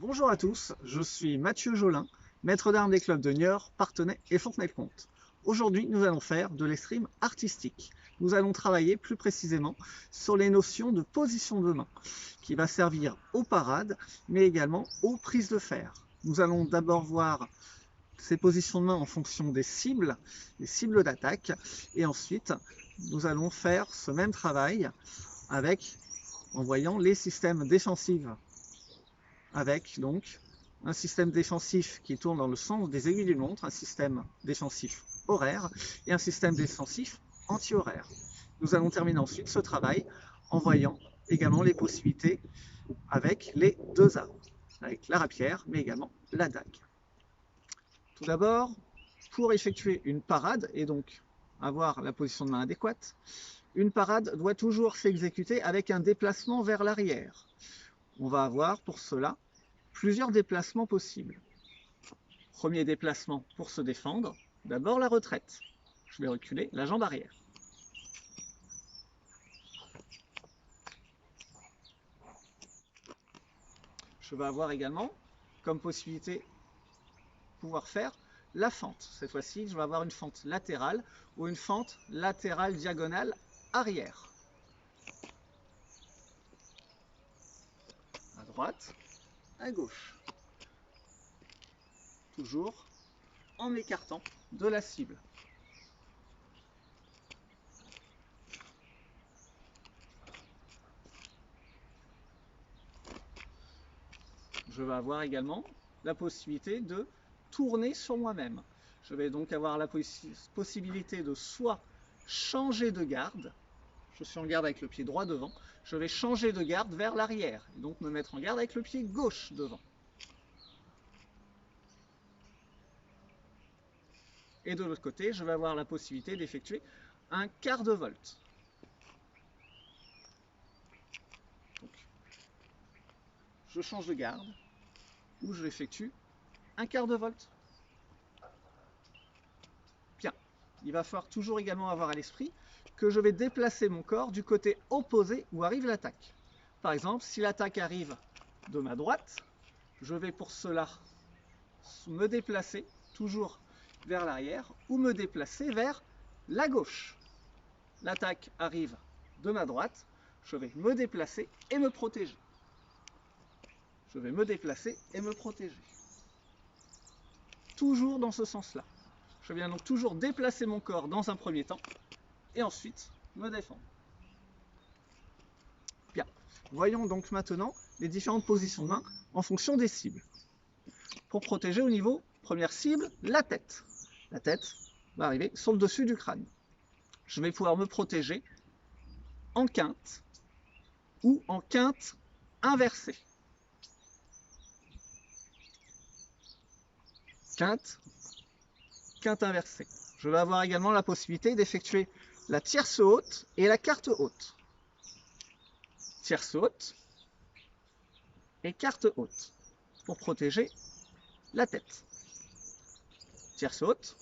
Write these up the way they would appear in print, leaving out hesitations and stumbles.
Bonjour à tous, je suis Mathieu Jolin, maître d'armes des clubs de Niort, Parthenay et Fontenay-le-Comte. Aujourd'hui, nous allons faire de l'escrime artistique. Nous allons travailler plus précisément sur les notions de position de main, qui va servir aux parades, mais également aux prises de fer. Nous allons d'abord voir ces positions de main en fonction des cibles d'attaque, et ensuite, nous allons faire ce même travail en voyant les systèmes défensifs avec donc un système défensif qui tourne dans le sens des aiguilles d'une montre, un système défensif horaire et un système défensif anti-horaire. Nous allons terminer ensuite ce travail en voyant également les possibilités avec les deux armes, avec la rapière mais également la dague. Tout d'abord, pour effectuer une parade et donc avoir la position de main adéquate, une parade doit toujours s'exécuter avec un déplacement vers l'arrière. On va avoir pour cela plusieurs déplacements possibles. Premier déplacement pour se défendre, d'abord la retraite. Je vais reculer la jambe arrière. Je vais avoir également comme possibilité pouvoir faire la fente. Cette fois-ci, je vais avoir une fente latérale ou une fente latérale diagonale arrière. À droite, à gauche. Toujours en m'écartant de la cible. Je vais avoir également la possibilité de tourner sur moi-même. Je vais donc avoir la possibilité de soit changer de garde, je suis en garde avec le pied droit devant, je vais changer de garde vers l'arrière, et donc me mettre en garde avec le pied gauche devant. Et de l'autre côté, je vais avoir la possibilité d'effectuer un quart de volte. Donc, je change de garde, ou je effectue un quart de volte. Bien, il va falloir toujours également avoir à l'esprit que je vais déplacer mon corps du côté opposé où arrive l'attaque. Par exemple, si l'attaque arrive de ma droite, je vais pour cela me déplacer toujours vers l'arrière ou me déplacer vers la gauche. L'attaque arrive de ma droite, je vais me déplacer et me protéger. Je vais me déplacer et me protéger. Toujours dans ce sens-là. Je viens donc toujours déplacer mon corps dans un premier temps et ensuite me défendre. Bien. Voyons donc maintenant les différentes positions de main en fonction des cibles. Pour protéger au niveau, première cible, la tête. La tête va arriver sur le dessus du crâne. Je vais pouvoir me protéger en quinte ou en quinte inversée. Quinte, quinte inversée. Je vais avoir également la possibilité d'effectuer la tierce haute et la quarte haute. Tierce haute et quarte haute pour protéger la tête. Tierce haute,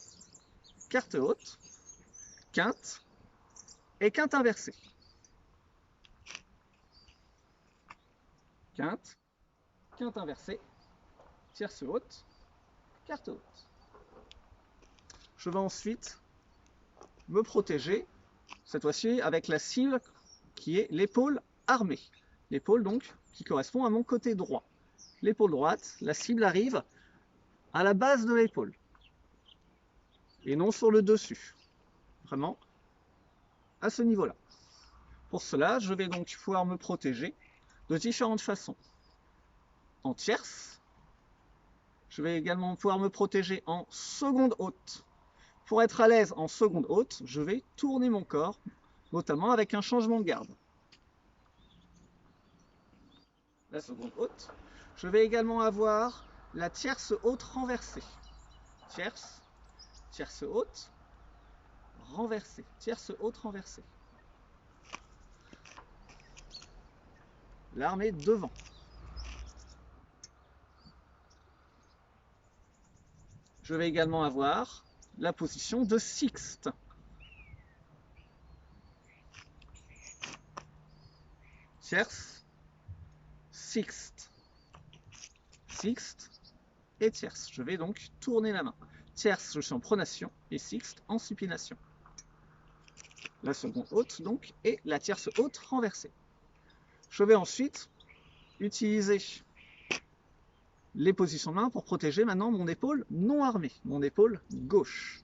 quarte haute, quinte et quinte inversée. Quinte, quinte inversée, tierce haute, quarte haute. Je vais ensuite me protéger, cette fois-ci avec la cible qui est l'épaule armée. L'épaule donc qui correspond à mon côté droit. L'épaule droite, la cible arrive à la base de l'épaule et non sur le dessus. Vraiment à ce niveau-là. Pour cela, je vais donc pouvoir me protéger de différentes façons. En tierce, je vais également pouvoir me protéger en seconde haute. Pour être à l'aise en seconde haute, je vais tourner mon corps, notamment avec un changement de garde. La seconde haute. Je vais également avoir la tierce haute renversée. Tierce, tierce haute, renversée. Tierce haute renversée. L'arme est devant. Je vais également avoir la position de sixte. Tierce, sixte. sixte et tierce. Je vais donc tourner la main. Tierce, je suis en pronation et sixte en supination. La seconde haute donc et la tierce haute renversée. Je vais ensuite utiliser les positions de main pour protéger maintenant mon épaule non armée, mon épaule gauche.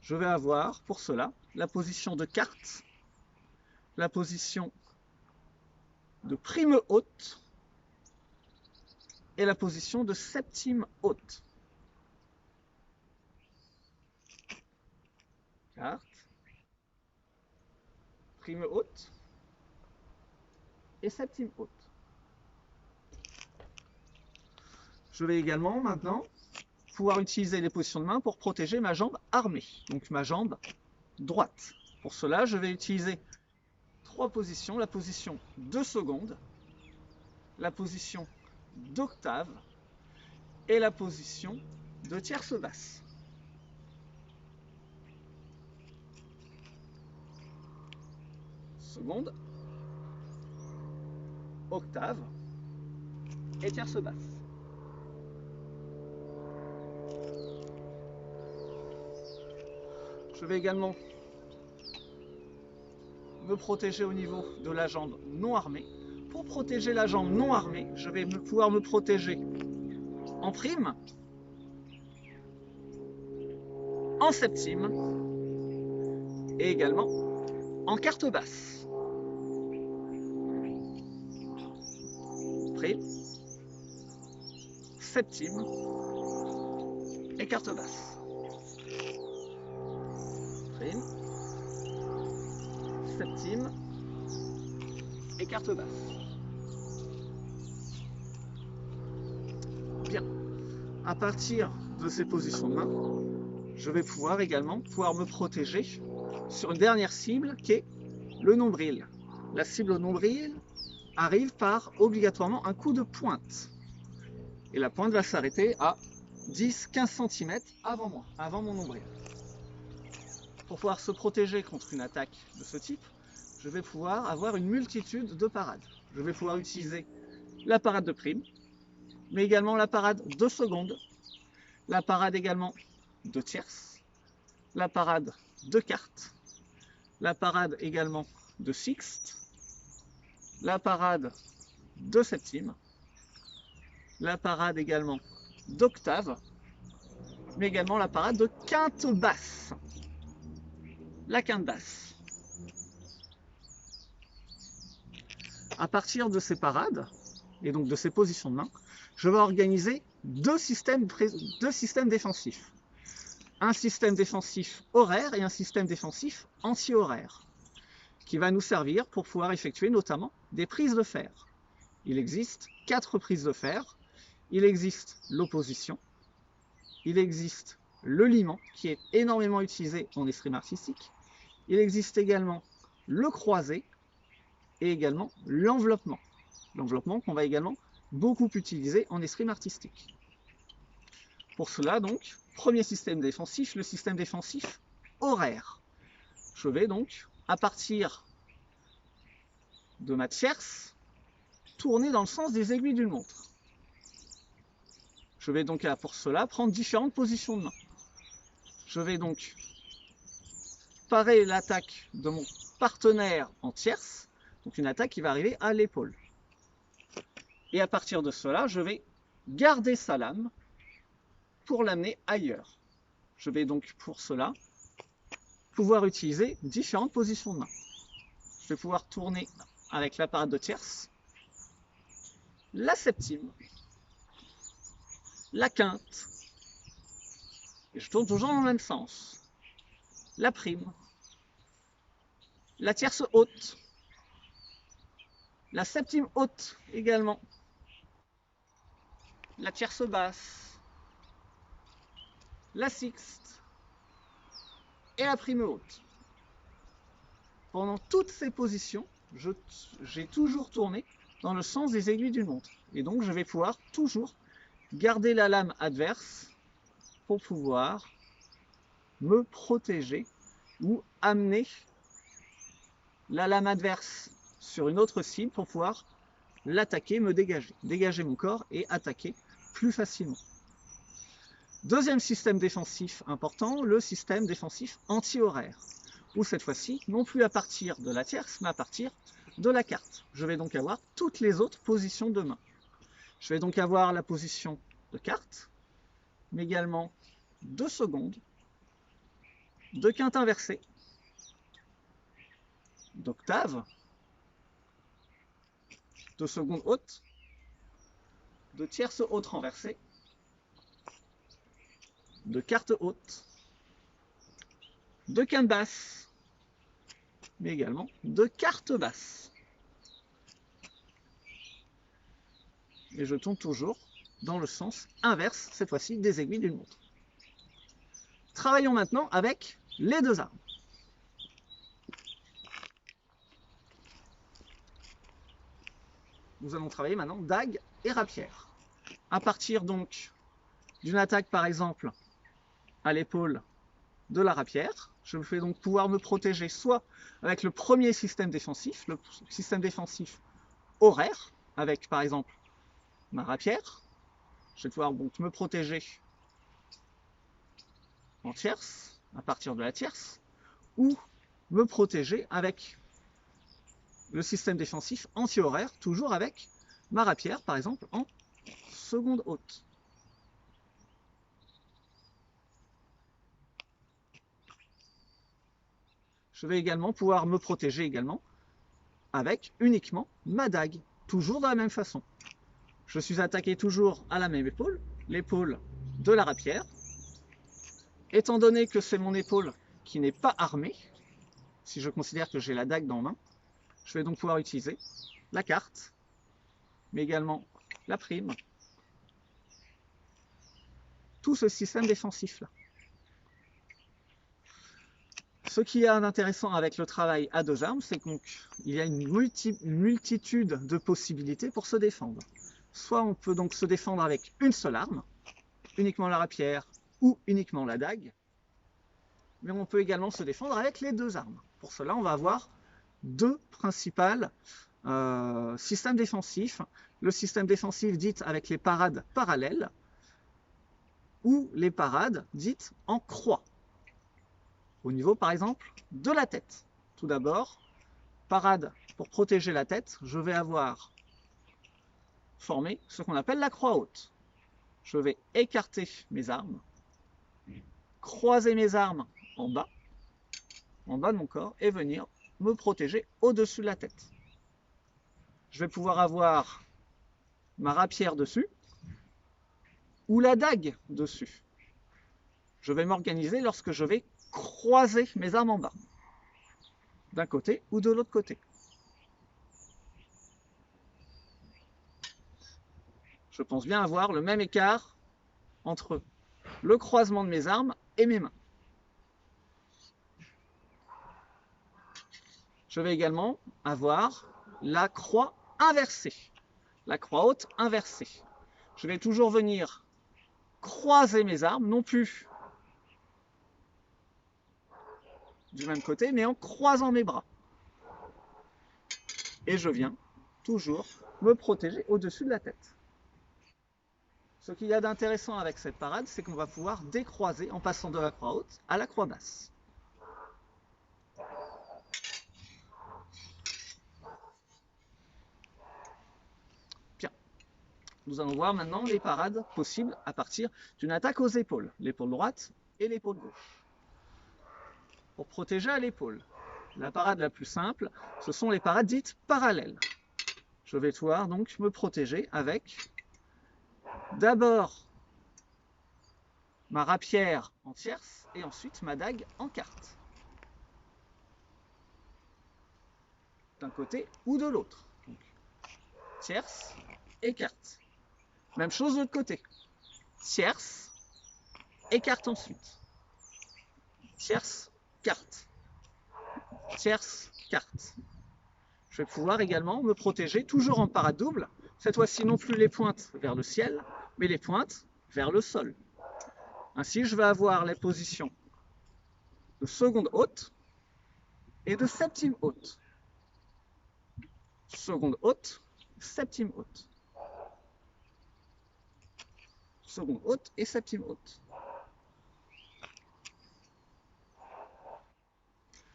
Je vais avoir pour cela la position de quarte, la position de prime haute et la position de septime haute. Quarte, prime haute et septime haute. Je vais également maintenant pouvoir utiliser les positions de main pour protéger ma jambe armée, donc ma jambe droite. Pour cela, je vais utiliser trois positions, la position de seconde, la position d'octave et la position de tierce basse. Seconde, octave et tierce basse. Je vais également me protéger au niveau de la jambe non armée. Pour protéger la jambe non armée, je vais pouvoir me protéger en prime, en septime et également en quarte basse. Prime, septime et quarte basse. Prime, septime et quarte basse. Bien. À partir de ces positions de main, je vais pouvoir également me protéger sur une dernière cible qui est le nombril. La cible au nombril arrive par obligatoirement un coup de pointe. Et la pointe va s'arrêter à 10-15 cm avant moi, avant mon nombril. Pour pouvoir se protéger contre une attaque de ce type, je vais pouvoir avoir une multitude de parades. Je vais pouvoir utiliser la parade de prime, mais également la parade de seconde, la parade également de tierce, la parade de quarte, la parade également de sixte, la parade de septime, la parade également d'octave, mais également la parade de quinte basse. La quinte basse. À partir de ces parades, et donc de ces positions de main, je vais organiser deux systèmes défensifs. Un système défensif horaire et un système défensif anti-horaire, qui va nous servir pour pouvoir effectuer notamment des prises de fer. Il existe 4 prises de fer. Il existe l'opposition, il existe le liement, qui est énormément utilisé en escrime artistique. Il existe également le croisé et également l'enveloppement. L'enveloppement qu'on va également beaucoup utiliser en escrime artistique. Pour cela, donc, premier système défensif, le système défensif horaire. Je vais donc, à partir de ma tierce, tourner dans le sens des aiguilles d'une montre. Je vais donc, pour cela, prendre différentes positions de main. Je vais donc parer l'attaque de mon partenaire en tierce, donc une attaque qui va arriver à l'épaule. Et à partir de cela, je vais garder sa lame pour l'amener ailleurs. Je vais donc pour cela pouvoir utiliser différentes positions de main. Je vais pouvoir tourner avec la parade de tierce, la septime, la quinte, et je tourne toujours dans le même sens, la prime, la tierce haute, la septime haute également, la tierce basse, la sixte et la prime haute. Pendant toutes ces positions, j'ai toujours tourné dans le sens des aiguilles d'une montre. Et donc, je vais pouvoir toujours garder la lame adverse pour pouvoir me protéger ou amener la lame adverse sur une autre cible pour pouvoir l'attaquer, me dégager mon corps et attaquer plus facilement. Deuxième système défensif important, le système défensif anti-horaire, où cette fois-ci, non plus à partir de la tierce, mais à partir de la carte. Je vais donc avoir toutes les autres positions de main. Je vais donc avoir la position de carte, mais également de seconde, de quinte inversée, d'octave, de seconde haute, de tierce haute renversée, de quarte haute, de quinte basse, mais également de quarte basse. Et je tourne toujours dans le sens inverse, cette fois-ci des aiguilles d'une montre. Travaillons maintenant avec les deux armes. Nous allons travailler maintenant dague et rapière. À partir donc d'une attaque par exemple à l'épaule de la rapière, je vais donc pouvoir me protéger soit avec le premier système défensif, le système défensif horaire, avec par exemple ma rapière. Je vais pouvoir donc me protéger en tierce, à partir de la tierce, ou me protéger avec le système défensif anti-horaire, toujours avec ma rapière, par exemple, en seconde haute. Je vais également pouvoir me protéger également avec uniquement ma dague, toujours de la même façon. Je suis attaqué toujours à la même épaule, l'épaule de la rapière. Étant donné que c'est mon épaule qui n'est pas armée, si je considère que j'ai la dague dans la main, je vais donc pouvoir utiliser la carte, mais également la prime, tout ce système défensif-là. Ce qu'il y a d'intéressant avec le travail à deux armes, c'est qu'il y a une multitude de possibilités pour se défendre. Soit on peut donc se défendre avec une seule arme, uniquement la rapière ou uniquement la dague, mais on peut également se défendre avec les deux armes. Pour cela, on va avoir deux principales systèmes défensifs. Le système défensif dit avec les parades parallèles ou les parades dites en croix. Au niveau, par exemple, de la tête. Tout d'abord, parade pour protéger la tête, je vais avoir formé ce qu'on appelle la croix haute. Je vais écarter mes armes, croiser mes armes en bas de mon corps, et venir me protéger au-dessus de la tête. Je vais pouvoir avoir ma rapière dessus ou la dague dessus. Je vais m'organiser lorsque je vais croiser mes armes en bas, d'un côté ou de l'autre côté. Je pense bien avoir le même écart entre le croisement de mes armes et mes mains. Je vais également avoir la croix inversée, la croix haute inversée. Je vais toujours venir croiser mes armes, non plus du même côté, mais en croisant mes bras. Et je viens toujours me protéger au-dessus de la tête. Ce qu'il y a d'intéressant avec cette parade, c'est qu'on va pouvoir décroiser en passant de la croix haute à la croix basse. Bien. Nous allons voir maintenant les parades possibles à partir d'une attaque aux épaules, l'épaule droite et l'épaule gauche. Pour protéger à l'épaule, la parade la plus simple, ce sont les parades dites parallèles. Je vais pouvoir donc me protéger avec d'abord ma rapière en tierce et ensuite ma dague en quarte. D'un côté ou de l'autre. Tierce et quarte. Même chose de l'autre côté. Tierce et quarte ensuite. Tierce, quarte. Tierce, quarte. Je vais pouvoir également me protéger toujours en parade double. Cette fois-ci non plus les pointes vers le ciel, mais les pointes vers le sol. Ainsi, je vais avoir les positions de seconde haute et de septime haute. Seconde haute, septime haute. seconde haute et septième haute.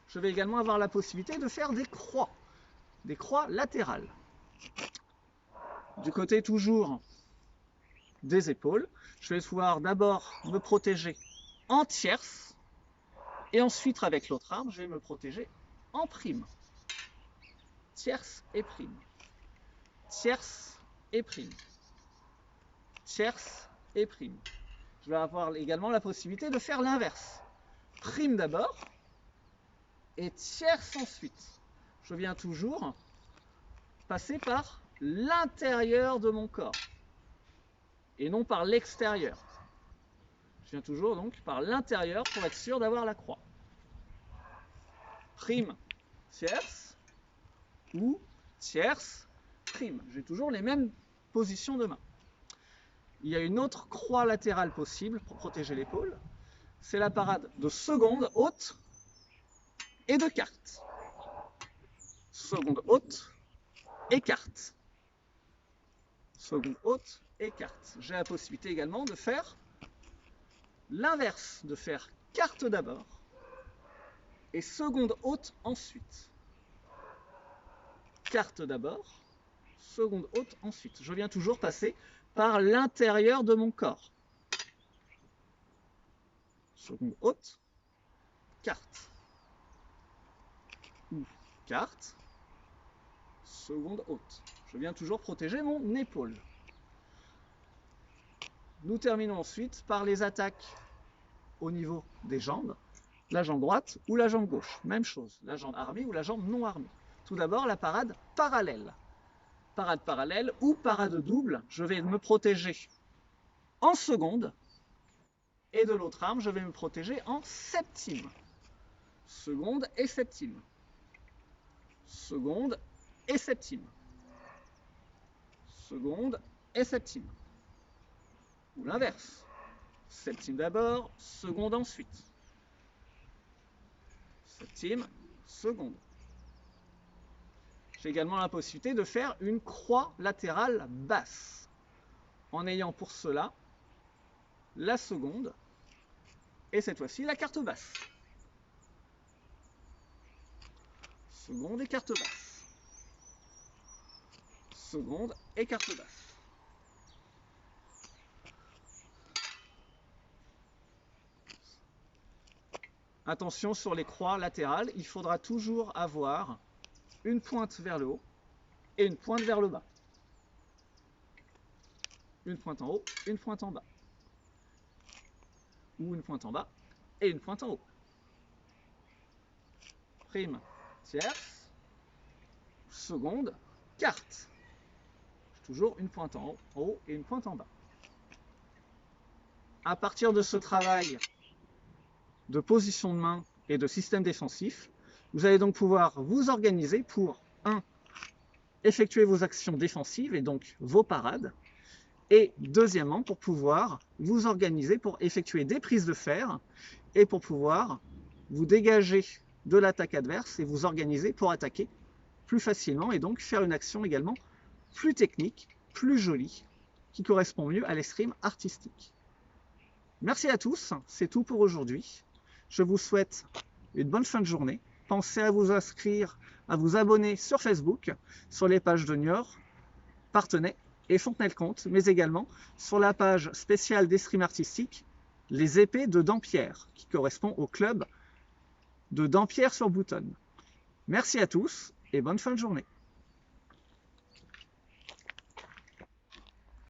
Je vais également avoir la possibilité de faire des croix latérales. Du côté toujours des épaules, je vais pouvoir d'abord me protéger en tierce et ensuite avec l'autre arme, je vais me protéger en prime. Tierce et prime. Tierce et prime. Tierce et prime. Je vais avoir également la possibilité de faire l'inverse. Prime d'abord et tierce ensuite. Je viens toujours passer par l'intérieur de mon corps et non par l'extérieur. Je viens toujours donc par l'intérieur pour être sûr d'avoir la croix. Prime, tierce ou tierce, prime. J'ai toujours les mêmes positions de main. Il y a une autre croix latérale possible pour protéger l'épaule. C'est la parade de seconde haute et de carte. Seconde haute et carte. Seconde haute et carte. J'ai la possibilité également de faire l'inverse, de faire carte d'abord et seconde haute ensuite. Carte d'abord, seconde haute ensuite. Je viens toujours passer par l'intérieur de mon corps. Seconde haute, carte. Ou carte, seconde haute. Je viens toujours protéger mon épaule. Nous terminons ensuite par les attaques au niveau des jambes. La jambe droite ou la jambe gauche. Même chose, la jambe armée ou la jambe non armée. Tout d'abord, la parade parallèle. Parade parallèle ou parade double. Je vais me protéger en seconde. Et de l'autre arme, je vais me protéger en septime. Seconde et septime. Seconde et septime. Seconde et septime. Ou l'inverse. Septime d'abord, seconde ensuite. Septime, seconde. J'ai également la possibilité de faire une croix latérale basse, en ayant pour cela la seconde, et cette fois-ci la carte basse. Seconde et carte basse. Seconde et carte basse. Attention sur les croix latérales, il faudra toujours avoir une pointe vers le haut et une pointe vers le bas. Une pointe en haut, une pointe en bas. Ou une pointe en bas et une pointe en haut. Prime, tierce, seconde, carte. Toujours une pointe en haut et une pointe en bas. À partir de ce travail de position de main et de système défensif, vous allez donc pouvoir vous organiser pour 1. Effectuer vos actions défensives et donc vos parades, et deuxièmement pour pouvoir vous organiser pour effectuer des prises de fer et pour pouvoir vous dégager de l'attaque adverse et vous organiser pour attaquer plus facilement et donc faire une action également plus technique, plus jolie, qui correspond mieux à l'escrime artistique. Merci à tous, c'est tout pour aujourd'hui. Je vous souhaite une bonne fin de journée. Pensez à vous inscrire, à vous abonner sur Facebook, sur les pages de Niort, Parthenay et Fontenay-le-Comte, mais également sur la page spéciale d'escrime artistique, les épées de Dampierre, qui correspond au club de Dampierre sur Boutonne. Merci à tous et bonne fin de journée.